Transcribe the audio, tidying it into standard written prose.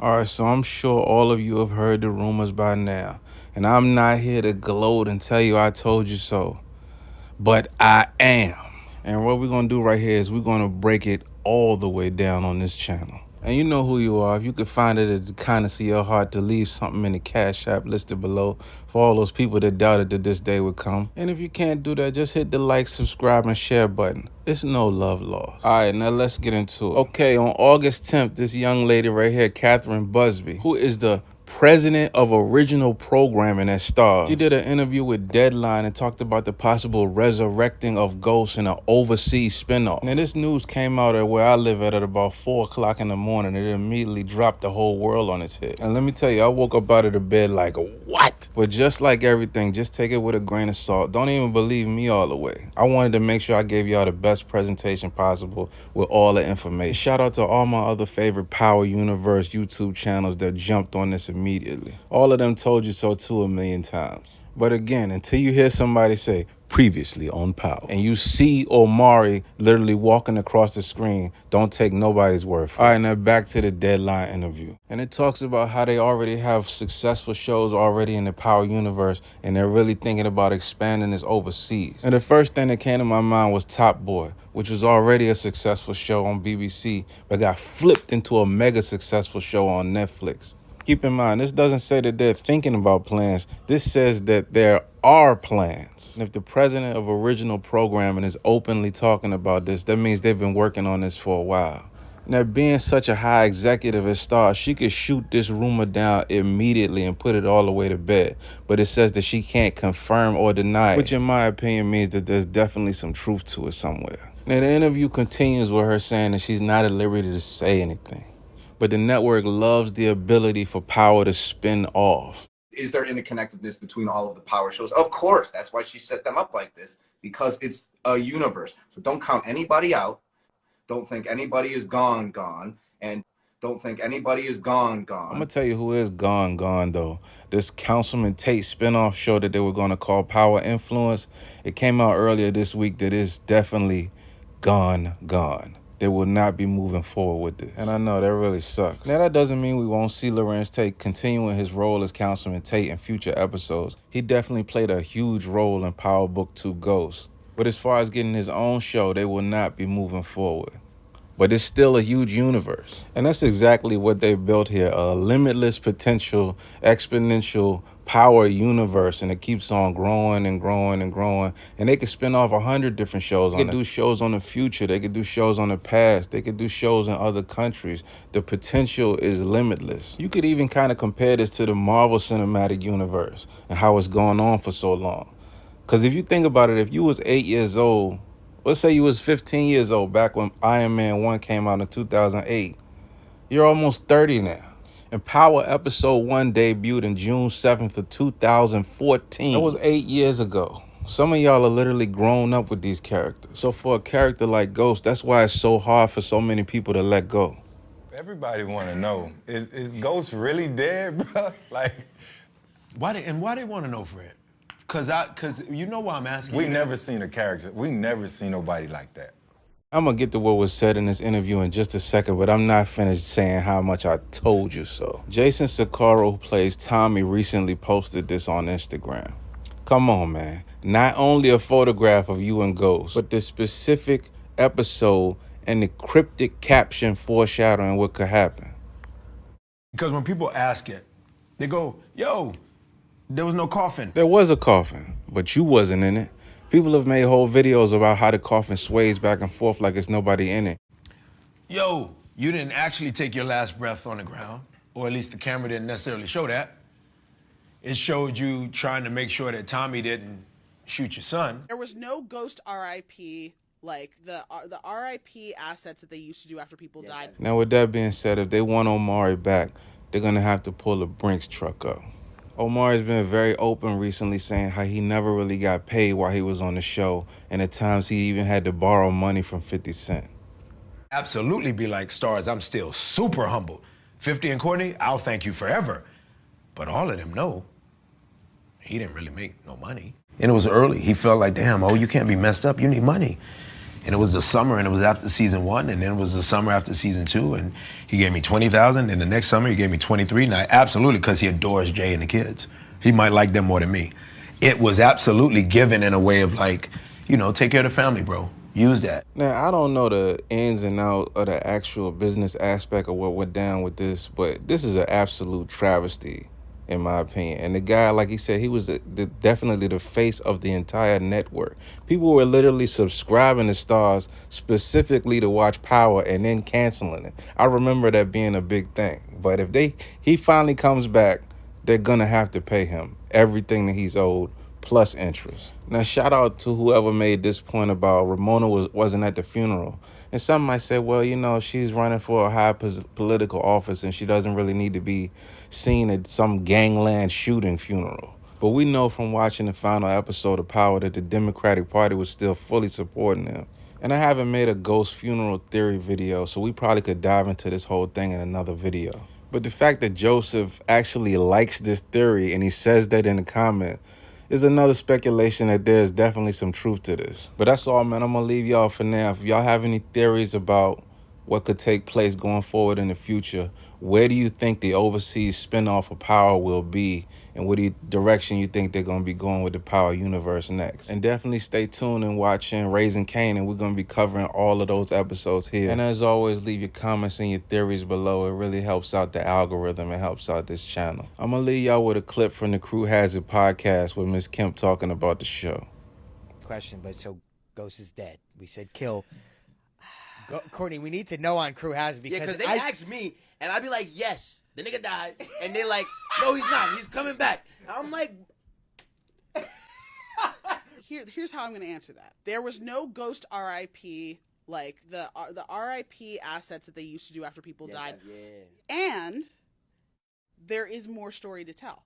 Alright, so I'm sure all of you have heard the rumors by now. And I'm not here to gloat and tell you I told you so. But I am. And what we're going to do right here is we're going to break it all the way down on this channel. And you know who you are. If you could find it at the kindness of your heart to leave something in the Cashapp listed below for all those people that doubted that this day would come. And if you can't do that, just hit the like, subscribe, and share button. It's no love lost. All right, now let's get into it. Okay, on August 10th, this young lady right here, Catherine Busby, who is the president of original programming at Starz. She did an interview with Deadline and talked about the possible resurrecting of Ghost in an overseas spinoff. Now this news came out at where I live at about 4 o'clock in the morning. It immediately dropped the whole world on its head. And let me tell you, I woke up out of the bed like, what? But just like everything, just take it with a grain of salt. Don't even believe me all the way. I wanted to make sure I gave y'all the best presentation possible with all the information. Shout out to all my other favorite Power Universe YouTube channels that jumped on this immediately. All of them told you so too 1,000,000 times. But again, until you hear somebody say, previously on Power, and you see Omari literally walking across the screen, don't take nobody's word for it. All right, now back to the Deadline interview. And it talks about how they already have successful shows already in the Power universe, and they're really thinking about expanding this overseas. And the first thing that came to my mind was Top Boy, which was already a successful show on BBC, but got flipped into a mega successful show on Netflix. Keep in mind, this doesn't say that they're thinking about plans. This says that there are plans. And if the president of original programming is openly talking about this, that means they've been working on this for a while. Now, being such a high executive at Starz, she could shoot this rumor down immediately and put it all the way to bed. But it says that she can't confirm or deny it, which in my opinion means that there's definitely some truth to it somewhere. Now, the interview continues with her saying that she's not at liberty to say anything. But the network loves the ability for Power to spin off. Is there interconnectedness between all of the Power shows? Of course. That's why she set them up like this, because it's a universe. So don't count anybody out. Don't think anybody is gone, and don't think anybody is gone. I'm going to tell you who is gone, though. This Councilman Tate spinoff show that they were going to call Power Influence, it came out earlier this week that is definitely gone. They will not be moving forward with this. And I know that really sucks. Now, that doesn't mean we won't see Lorenz Tate continuing his role as Councilman Tate in future episodes. He definitely played a huge role in Power Book 2 Ghost. But as far as getting his own show, they will not be moving forward. But it's still a huge universe. And that's exactly what they built here, a limitless potential, exponential power universe, and it keeps on growing and growing and growing. And they could spin off 100 different shows on it. They could do shows on the future. They could do shows on the past. They could do shows in other countries. The potential is limitless. You could even kind of compare this to the Marvel Cinematic Universe and how it's going on for so long. Because if you think about it, if you was 8 years old, let's say you was 15 years old back when Iron Man 1 came out in 2008. You're almost 30 now. And Power Episode 1 debuted in June 7th of 2014. That was 8 years ago. Some of y'all are literally grown up with these characters. So for a character like Ghost, that's why it's so hard for so many people to let go. Everybody want to know, is Ghost really dead, bro? Like, why they want to know, Fred? Cause you know why I'm asking. We never seen a character. We never seen nobody like that. I'm going to get to what was said in this interview in just a second, but I'm not finished saying how much I told you so. Jason Sakara, who plays Tommy, recently posted this on Instagram. Come on, man. Not only a photograph of you and Ghost, but the specific episode and the cryptic caption foreshadowing what could happen. Because when people ask it, they go, yo, there was no coffin. There was a coffin, but you wasn't in it. People have made whole videos about how the coffin sways back and forth like it's nobody in it. Yo, you didn't actually take your last breath on the ground, or at least the camera didn't necessarily show that. It showed you trying to make sure that Tommy didn't shoot your son. There was no Ghost RIP, like the RIP assets that they used to do after people died. Now, with that being said, if they want Omari back, they're going to have to pull a Brinks truck up. Omari's been very open recently, saying how he never really got paid while he was on the show, and at times he even had to borrow money from 50 Cent. Absolutely be like, Starz, I'm still super humble. 50 and Courtney, I'll thank you forever. But all of them know he didn't really make no money. And it was early. He felt like, damn, oh, you can't be messed up. You need money. And it was the summer, and it was after season 1, and then it was the summer after season 2, and he gave me $20,000, and the next summer he gave me 23, and I absolutely, because he adores Jay and the kids. He might like them more than me. It was absolutely given in a way of like, you know, take care of the family, bro. Use that. Now, I don't know the ins and outs of the actual business aspect of what went down with this, but this is an absolute travesty, in my opinion. And the guy, like he said, he was definitely the face of the entire network. People were literally subscribing to Starz specifically to watch Power and then canceling it. I remember that being a big thing. But if he finally comes back, they're gonna have to pay him everything that he's owed plus interest. Now, shout out to whoever made this point about Ramona wasn't at the funeral. And some might say, well, you know, she's running for a high political office and she doesn't really need to be seen at some gangland shooting funeral. But we know from watching the final episode of Power that the Democratic Party was still fully supporting him. And I haven't made a ghost funeral theory video, so we probably could dive into this whole thing in another video. But the fact that Joseph actually likes this theory and he says that in the comment is another speculation that there's definitely some truth to this. But that's all, man. I'm gonna leave y'all for now. If y'all have any theories about what could take place going forward in the future, where do you think the overseas spinoff of Power will be, and what direction you think they're gonna be going with the Power universe next? And definitely stay tuned and watching Raising Cain, and we're gonna be covering all of those episodes here. And as always, leave your comments and your theories below. It really helps out the algorithm and helps out this channel. I'm gonna leave y'all with a clip from the Crew Has It podcast with Miss Kemp talking about the show. Question, but so Ghost is dead. We said kill. Courtney, we need to know on Crew Has It, because they asked me, and I'd be like, yes, the nigga died. And they're like, no, he's not. He's coming back. I'm like... Here's how I'm going to answer that. There was no Ghost RIP, like the RIP assets that they used to do after people died. Yeah. And there is more story to tell.